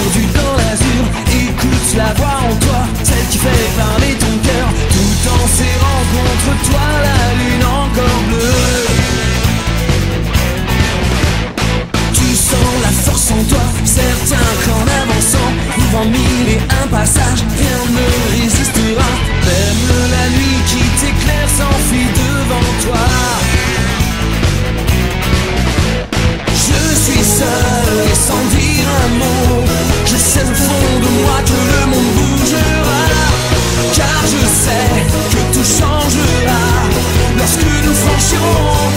perdu dans l'azur. Écoute la voix en toi, celle qui fait parler ton cœur. Tout en serrant contre toi la lune encore bleue. Tu sens la force en toi, certain qu'en avançant, ouvrant mille et un passages, rien ne résistera. Même la nuit qui t'éclaire s'enfuit devant toi. Je suis seul et sans dire un mot, je sais au fond de moi que le monde bougera. Car je sais que tout changera lorsque nous franchirons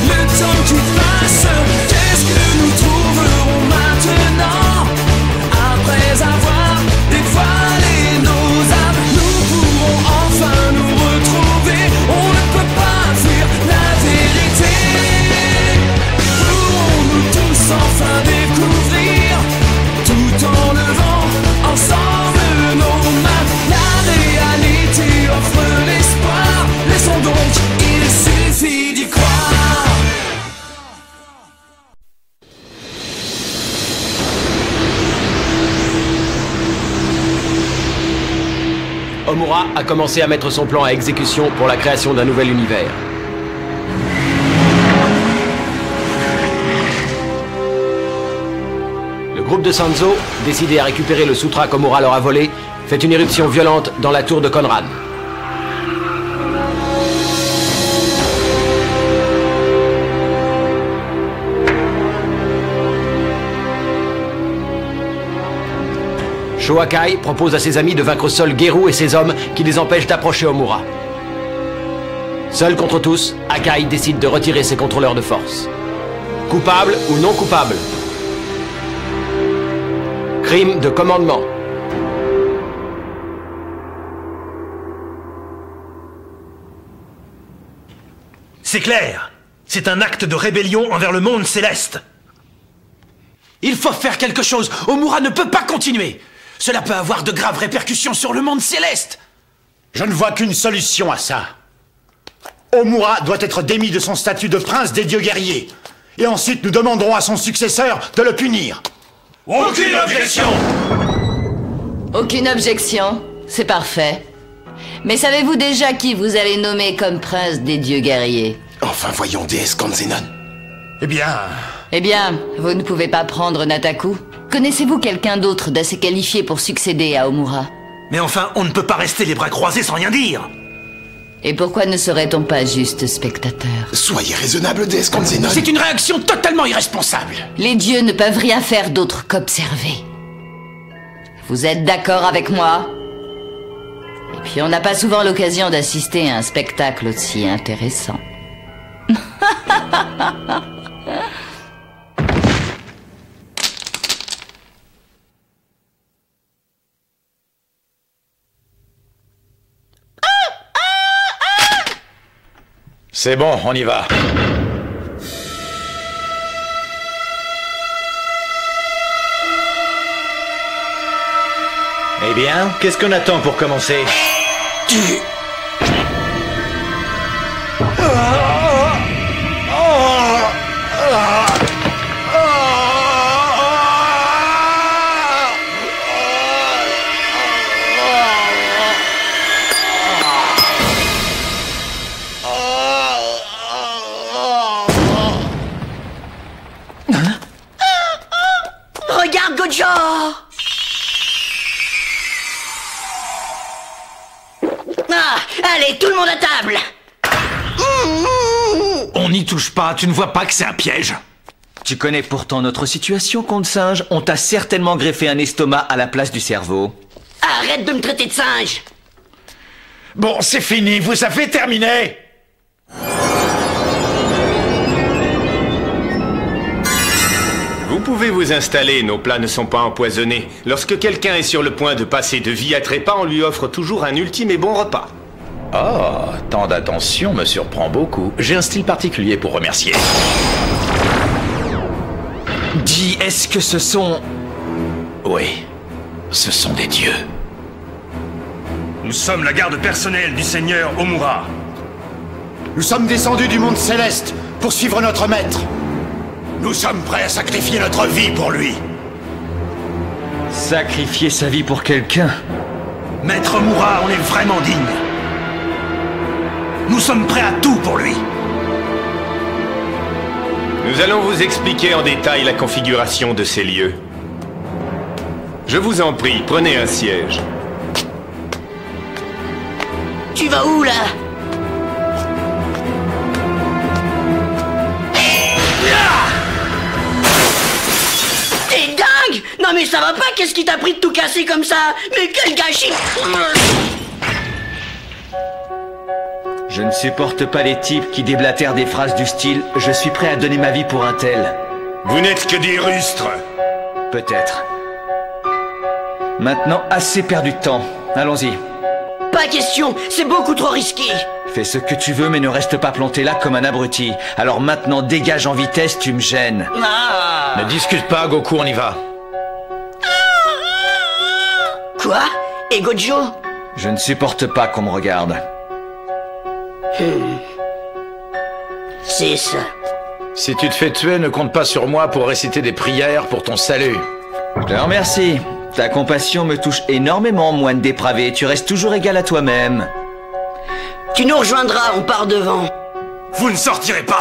le temps qui passe. Qu'est-ce que nous trouverons maintenant? Après avoir dévoilé nos âmes, nous pourrons enfin nous retrouver. On ne peut pas fuir la vérité. Pourrons-nous tous enfin découvrir, tout en levant ensemble nos mains? La réalité offre l'espoir. Laissons donc, il suffit d'y croire. Homura a commencé à mettre son plan à exécution pour la création d'un nouvel univers. Le groupe de Sanzo, décidé à récupérer le Sutra qu'Homura leur a volé, fait une éruption violente dans la tour de Conran. Shoakai propose à ses amis de vaincre seul Geru et ses hommes qui les empêchent d'approcher Homura. Seul contre tous, Akai décide de retirer ses contrôleurs de force. Coupable ou non coupable? Crime de commandement. C'est clair. C'est un acte de rébellion envers le monde céleste. Il faut faire quelque chose. Homura ne peut pas continuer. Cela peut avoir de graves répercussions sur le monde céleste. Je ne vois qu'une solution à ça. Homura doit être démis de son statut de prince des dieux guerriers. Et ensuite, nous demanderons à son successeur de le punir. Aucune objection! Aucune objection, c'est parfait. Mais savez-vous déjà qui vous allez nommer comme prince des dieux guerriers? Enfin, voyons, déesse Kanzenon. Eh bien, vous ne pouvez pas prendre Nataku? Connaissez-vous quelqu'un d'autre d'assez qualifié pour succéder à Homura? mais enfin, on ne peut pas rester les bras croisés sans rien dire. Et pourquoi ne serait-on pas juste spectateur? Soyez raisonnable, déesse Kanzenon. C'est une réaction totalement irresponsable. Les dieux ne peuvent rien faire d'autre qu'observer. Vous êtes d'accord avec moi? Et puis on n'a pas souvent l'occasion d'assister à un spectacle aussi intéressant. C'est bon, on y va. Eh bien, qu'est-ce qu'on attend pour commencer? Regarde Gojo! Ah, allez, tout le monde à table! On n'y touche pas, tu ne vois pas que c'est un piège? Tu connais pourtant notre situation, comte singe. On t'a certainement greffé un estomac à la place du cerveau. Arrête de me traiter de singe! Bon, c'est fini, vous avez terminé. Vous pouvez vous installer, nos plats ne sont pas empoisonnés. Lorsque quelqu'un est sur le point de passer de vie à trépas, on lui offre toujours un ultime et bon repas. Oh, tant d'attention me surprend beaucoup. J'ai un style particulier pour remercier. Dis, est-ce que ce sont... Oui, ce sont des dieux. Nous sommes la garde personnelle du seigneur Homura. Nous sommes descendus du monde céleste pour suivre notre maître. Nous sommes prêts à sacrifier notre vie pour lui. Sacrifier sa vie pour quelqu'un. Maître Moura, on est vraiment digne. Nous sommes prêts à tout pour lui. Nous allons vous expliquer en détail la configuration de ces lieux. Je vous en prie, prenez un siège. Tu vas où, là? T'es dingue! Non mais ça va pas, qu'est-ce qui t'a pris de tout casser comme ça? Mais quel gâchis! Je ne supporte pas les types qui déblatèrent des phrases du style « Je suis prêt à donner ma vie pour un tel ». Vous n'êtes que des rustres. Peut-être. Maintenant, assez perdu de temps. Allons-y. Pas question, c'est beaucoup trop risqué. Fais ce que tu veux, mais ne reste pas planté là comme un abruti. Alors maintenant, dégage en vitesse, tu me gênes. Ne discute pas, Goku, on y va. Quoi? Et Gojo? Je ne supporte pas qu'on me regarde. C'est ça. Si tu te fais tuer, ne compte pas sur moi pour réciter des prières pour ton salut. Je te remercie. Ta compassion me touche énormément, moine dépravé. Tu restes toujours égal à toi-même. Tu nous rejoindras, on part devant. Vous ne sortirez pas.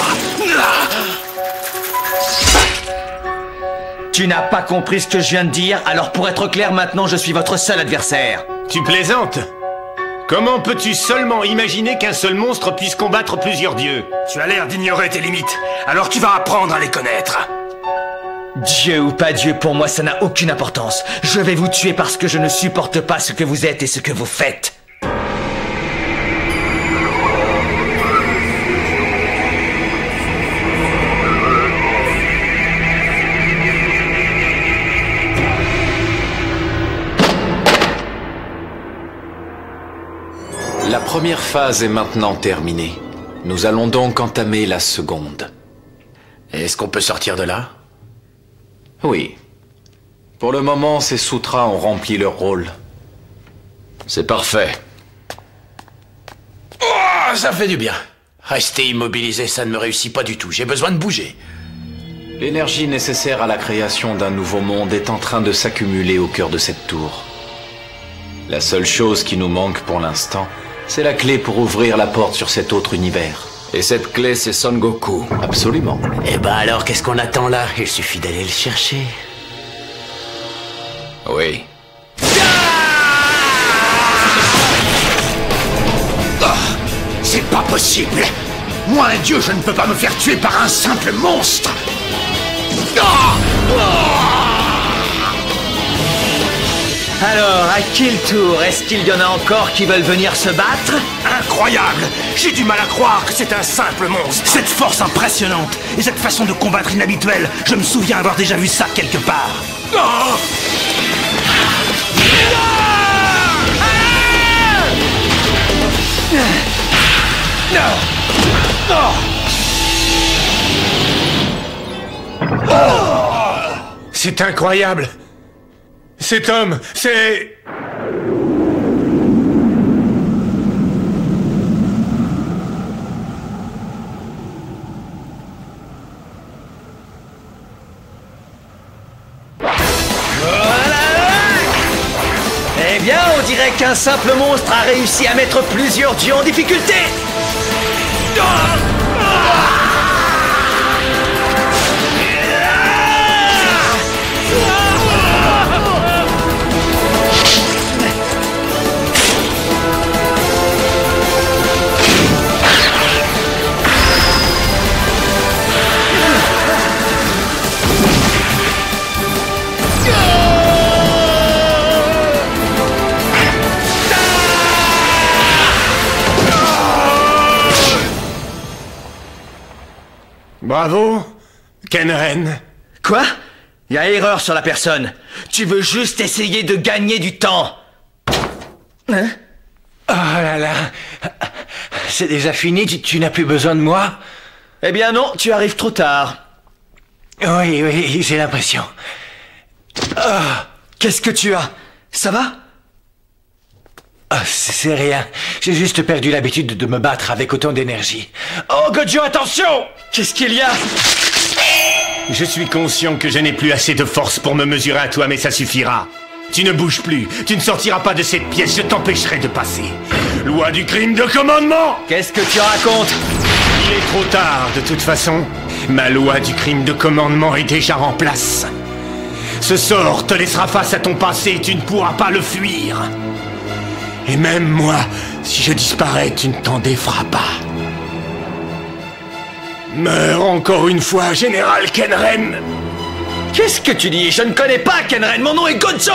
Tu n'as pas compris ce que je viens de dire, alors pour être clair, maintenant je suis votre seul adversaire. Tu plaisantes? Comment peux-tu seulement imaginer qu'un seul monstre puisse combattre plusieurs dieux? Tu as l'air d'ignorer tes limites, alors tu vas apprendre à les connaître. Dieu ou pas Dieu, pour moi ça n'a aucune importance. Je vais vous tuer parce que je ne supporte pas ce que vous êtes et ce que vous faites. La première phase est maintenant terminée. Nous allons donc entamer la seconde. Est-ce qu'on peut sortir de là? Oui. Pour le moment, ces sutras ont rempli leur rôle. C'est parfait. Oh, ça fait du bien. Rester immobilisé, ça ne me réussit pas du tout. J'ai besoin de bouger. L'énergie nécessaire à la création d'un nouveau monde est en train de s'accumuler au cœur de cette tour. La seule chose qui nous manque pour l'instant, c'est la clé pour ouvrir la porte sur cet autre univers. Et cette clé, c'est Son Goku. Absolument. Eh ben alors, qu'est-ce qu'on attend là? Il suffit d'aller le chercher. Oui. Oh, c'est pas possible. Moi, un dieu, je ne peux pas me faire tuer par un simple monstre. Alors, à qui le tour? Est-ce qu'il y en a encore qui veulent venir se battre? Incroyable! J'ai du mal à croire que c'est un simple monstre. Cette force impressionnante et cette façon de combattre inhabituelle, je me souviens avoir déjà vu ça quelque part. Oh! C'est incroyable! Cet homme, c'est... Eh bien, on dirait qu'un simple monstre a réussi à mettre plusieurs dieux en difficulté. Bravo, Kenren. Quoi? Y a erreur sur la personne. Tu veux juste essayer de gagner du temps. Hein? Oh là là. C'est déjà fini, tu n'as plus besoin de moi? Eh bien non, tu arrives trop tard. Oui, j'ai l'impression. Qu'est-ce que tu as? Ça va? C'est rien. J'ai juste perdu l'habitude de me battre avec autant d'énergie. Oh, Gojo, attention! Qu'est-ce qu'il y a? Je suis conscient que je n'ai plus assez de force pour me mesurer à toi, mais ça suffira. Tu ne bouges plus, tu ne sortiras pas de cette pièce, je t'empêcherai de passer. Loi du crime de commandement! Qu'est-ce que tu racontes? Il est trop tard, de toute façon. Ma loi du crime de commandement est déjà en place. Ce sort te laissera face à ton passé et tu ne pourras pas le fuir. Et même moi, si je disparais, tu ne t'en déferas pas. Meurs encore une fois, Général Kenren! Qu'est-ce que tu dis? Je ne connais pas Kenren, mon nom est Gojo!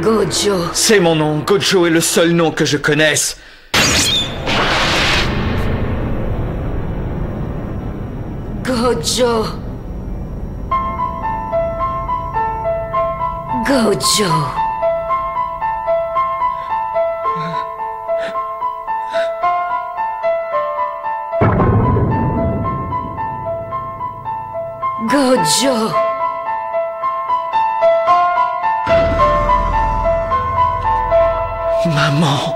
Gojo. C'est mon nom, Gojo est le seul nom que je connaisse. Gojo. Gojo. Gojo. Maman.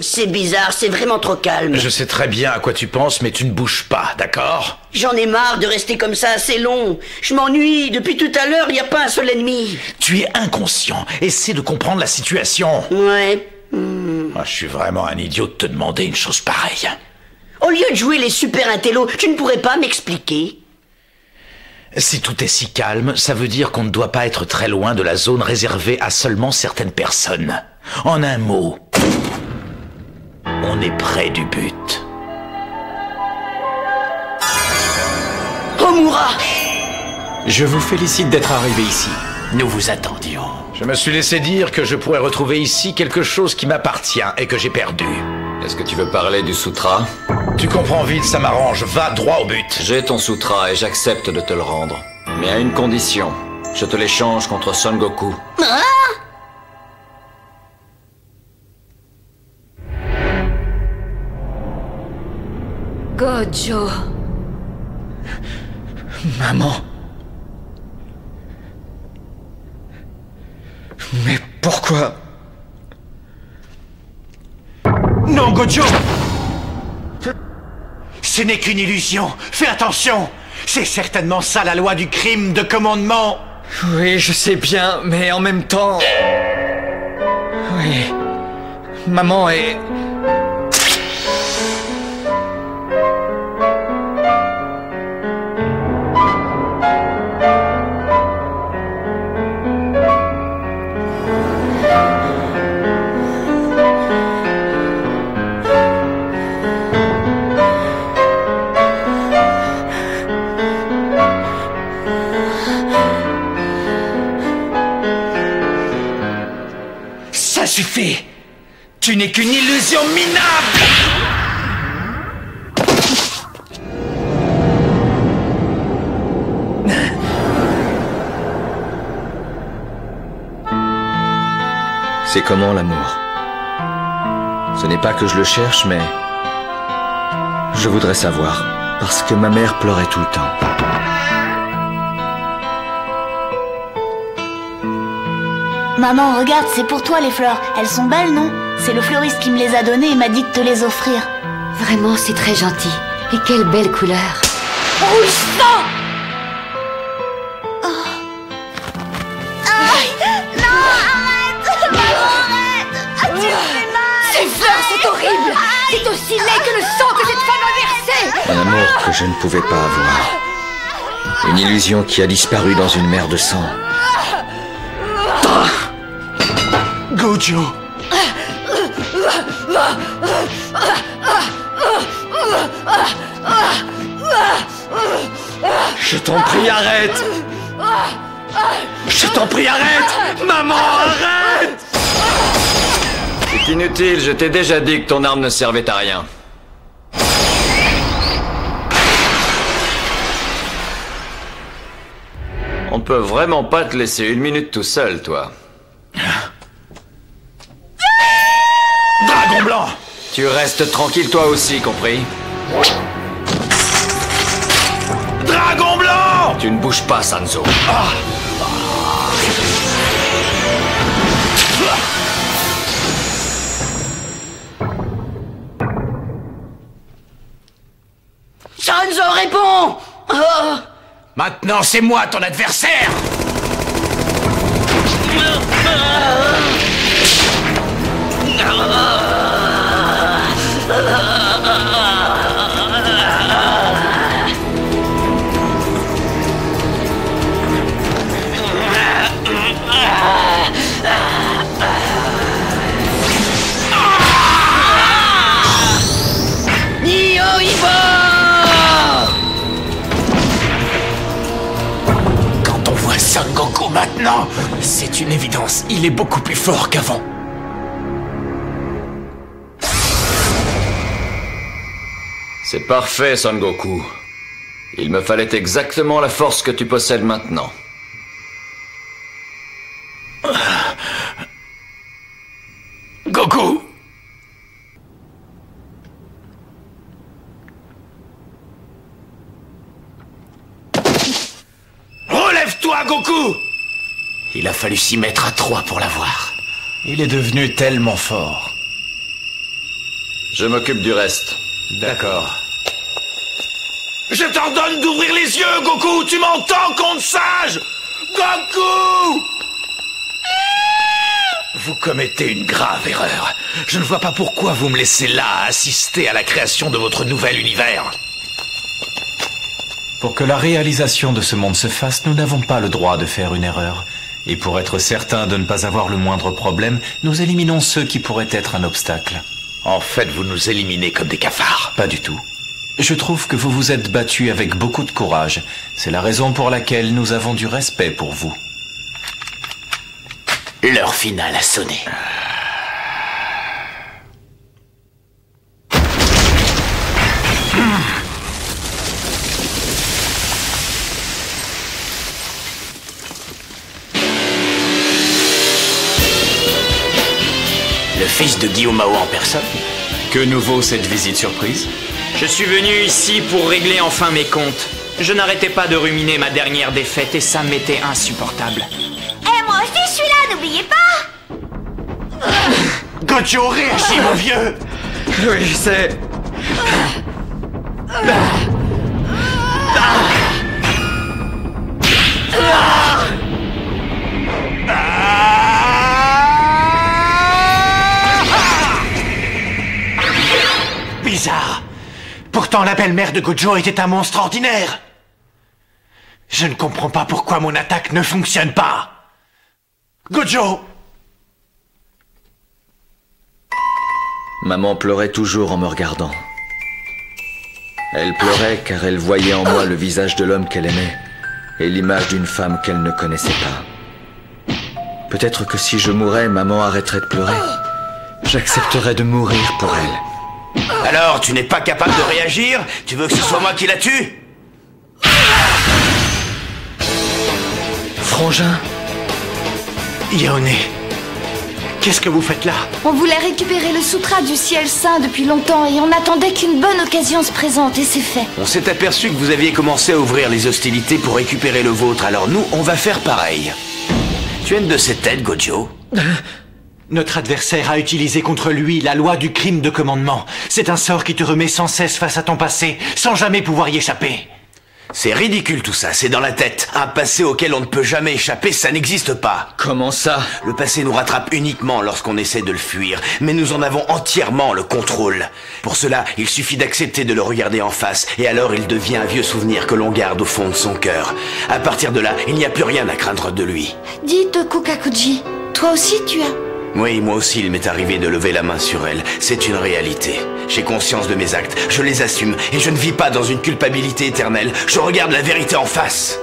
C'est bizarre, c'est vraiment trop calme. Je sais très bien à quoi tu penses, mais tu ne bouges pas, d'accord? J'en ai marre de rester comme ça assez long. Je m'ennuie, depuis tout à l'heure, il n'y a pas un seul ennemi. Tu es inconscient, essaie de comprendre la situation. Ouais. Ah, je suis vraiment un idiot de te demander une chose pareille. Au lieu de jouer les super intellos, tu ne pourrais pas m'expliquer? Si tout est si calme, ça veut dire qu'on ne doit pas être très loin de la zone réservée à seulement certaines personnes. En un mot, on est près du but. Homura! Je vous félicite d'être arrivé ici. Nous vous attendions. Je me suis laissé dire que je pourrais retrouver ici quelque chose qui m'appartient et que j'ai perdu. Est-ce que tu veux parler du sutra? Tu comprends vite, ça m'arrange. Va droit au but. J'ai ton sutra et j'accepte de te le rendre. Mais à une condition. Je te l'échange contre Son Goku. Ah! Gojo. Maman. Mais pourquoi? Non, Gojo! Ce n'est qu'une illusion. Fais attention. C'est certainement ça la loi du crime de commandement. Oui, je sais bien, mais en même temps... Oui... Maman est... Ça suffit! Tu n'es qu'une illusion minable! C'est comment l'amour? Ce n'est pas que je le cherche, mais... Je voudrais savoir, parce que ma mère pleurait tout le temps. Maman, regarde, c'est pour toi les fleurs. Elles sont belles, non? C'est le fleuriste qui me les a données et m'a dit de te les offrir. Vraiment, c'est très gentil. Et quelle belle couleur. Rouge sang! Oh. Non, arrête! Maman, arrête! Ah, tu me fais mal! Ces fleurs, c'est horrible! C'est aussi laid que le sang que cette femme a versé! Un amour que je ne pouvais pas avoir. Une illusion qui a disparu dans une mer de sang. Gojo! Je t'en prie, arrête! Je t'en prie, arrête! Maman, arrête! C'est inutile, je t'ai déjà dit que ton arme ne servait à rien. On peut vraiment pas te laisser une minute tout seul, toi. Dragon blanc! Tu restes tranquille toi aussi, compris? Dragon blanc! Tu ne bouges pas, Sanzo. réponds! Oh. Maintenant, c'est moi ton adversaire! Quand on voit Son Goku maintenant, c'est une évidence, il est beaucoup plus fort qu'avant. C'est parfait, Son Goku. Il me fallait exactement la force que tu possèdes maintenant. Goku! Relève-toi, Goku! Il a fallu s'y mettre à 3 pour l'avoir. Il est devenu tellement fort. Je m'occupe du reste. D'accord. Je t'ordonne d'ouvrir les yeux, Goku! Tu m'entends, compte sage? Goku! Vous commettez une grave erreur. Je ne vois pas pourquoi vous me laissez là à assister à la création de votre nouvel univers. Pour que la réalisation de ce monde se fasse, nous n'avons pas le droit de faire une erreur. Et pour être certain de ne pas avoir le moindre problème, nous éliminons ceux qui pourraient être un obstacle. En fait, vous nous éliminez comme des cafards. Pas du tout. Je trouve que vous vous êtes battu avec beaucoup de courage. C'est la raison pour laquelle nous avons du respect pour vous. L'heure finale a sonné. Le fils de Guillaume Mao en personne. Que nouveau cette visite surprise? Je suis venu ici pour régler enfin mes comptes. Je n'arrêtais pas de ruminer ma dernière défaite et ça m'était insupportable. Eh, moi aussi je suis là, n'oubliez pas! Gojo, réagis, mon vieux! Oui, c'est... Bizarre. Pourtant, la belle-mère de Gojo était un monstre ordinaire. Je ne comprends pas pourquoi mon attaque ne fonctionne pas. Gojo! Maman pleurait toujours en me regardant. Elle pleurait car elle voyait en moi le visage de l'homme qu'elle aimait et l'image d'une femme qu'elle ne connaissait pas. Peut-être que si je mourais, maman arrêterait de pleurer. J'accepterais de mourir pour elle. Alors, tu n'es pas capable de réagir? Tu veux que ce soit moi qui la tue? Frangin? Yone, qu'est-ce que vous faites là? On voulait récupérer le sutra du ciel saint depuis longtemps et on attendait qu'une bonne occasion se présente et c'est fait. On s'est aperçu que vous aviez commencé à ouvrir les hostilités pour récupérer le vôtre, alors nous, on va faire pareil. Tu as une de ces têtes, Gojo? Notre adversaire a utilisé contre lui la loi du crime de commandement. C'est un sort qui te remet sans cesse face à ton passé, sans jamais pouvoir y échapper. C'est ridicule tout ça, c'est dans la tête. Un passé auquel on ne peut jamais échapper, ça n'existe pas. Comment ça? Le passé nous rattrape uniquement lorsqu'on essaie de le fuir, mais nous en avons entièrement le contrôle. Pour cela, il suffit d'accepter de le regarder en face, et alors il devient un vieux souvenir que l'on garde au fond de son cœur. À partir de là, il n'y a plus rien à craindre de lui. Dites, Kukakuji, toi aussi tu as... Oui, moi aussi il m'est arrivé de lever la main sur elle. C'est une réalité. J'ai conscience de mes actes, je les assume, et je ne vis pas dans une culpabilité éternelle. Je regarde la vérité en face.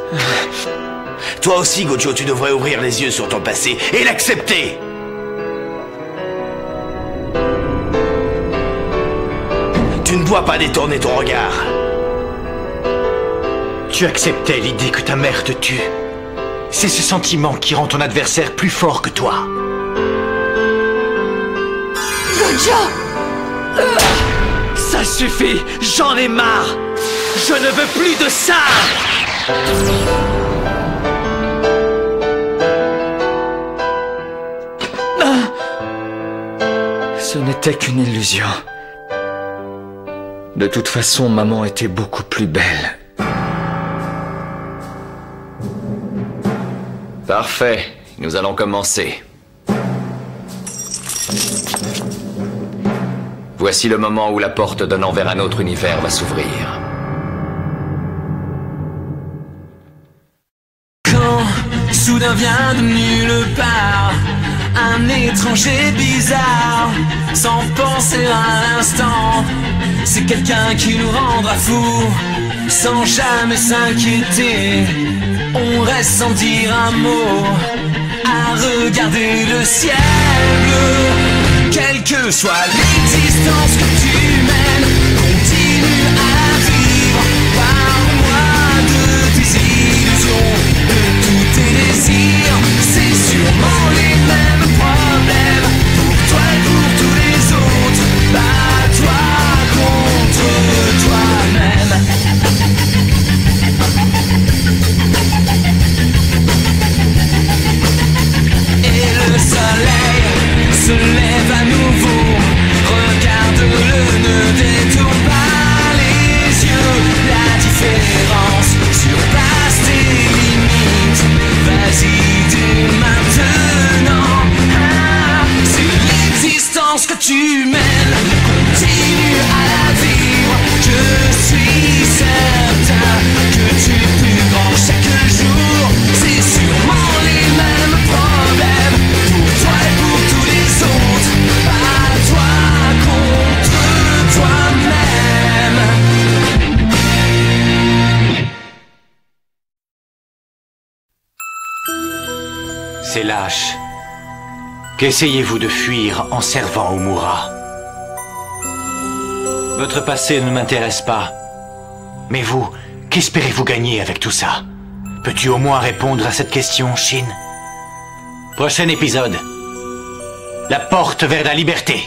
Toi aussi, Gojo, tu devrais ouvrir les yeux sur ton passé et l'accepter. Tu ne dois pas détourner ton regard. Tu acceptais l'idée que ta mère te tue. C'est ce sentiment qui rend ton adversaire plus fort que toi. Gojo! Ça suffit, j'en ai marre. Je ne veux plus de ça. Ce n'était qu'une illusion. De toute façon, maman était beaucoup plus belle. Parfait, nous allons commencer. Voici le moment où la porte donnant vers un autre univers va s'ouvrir. Quand soudain vient de nulle part un étranger bizarre, sans penser à l'instant, c'est quelqu'un qui nous rendra fous, sans jamais s'inquiéter. On reste sans dire un mot, à regarder le ciel bleu. Quelle que soit l'existence que tu mènes, continue à la vivre. Parle-moi de tes illusions, de tous tes désirs. C'est sûrement les mêmes problèmes pour toi et pour tous les autres. Bats-toi contre toi-même. Et le soleil se lève à nouveau. Regarde-le, ne détourne pas les yeux. La différence surpasse tes limites. Vas-y dès maintenant. Ah, c'est l'existence que tu mènes. Continue à la vivre. Je suis certain que tu es plus grand chaque jour. C'est sûrement les mêmes problèmes pour toi et pour tous les autres. À toi contre toi-même. C'est lâche. Qu'essayez-vous de fuir en servant Homura? Votre passé ne m'intéresse pas. Mais vous, qu'espérez-vous gagner avec tout ça? Peux-tu au moins répondre à cette question, Shin? Prochain épisode. La porte vers la liberté.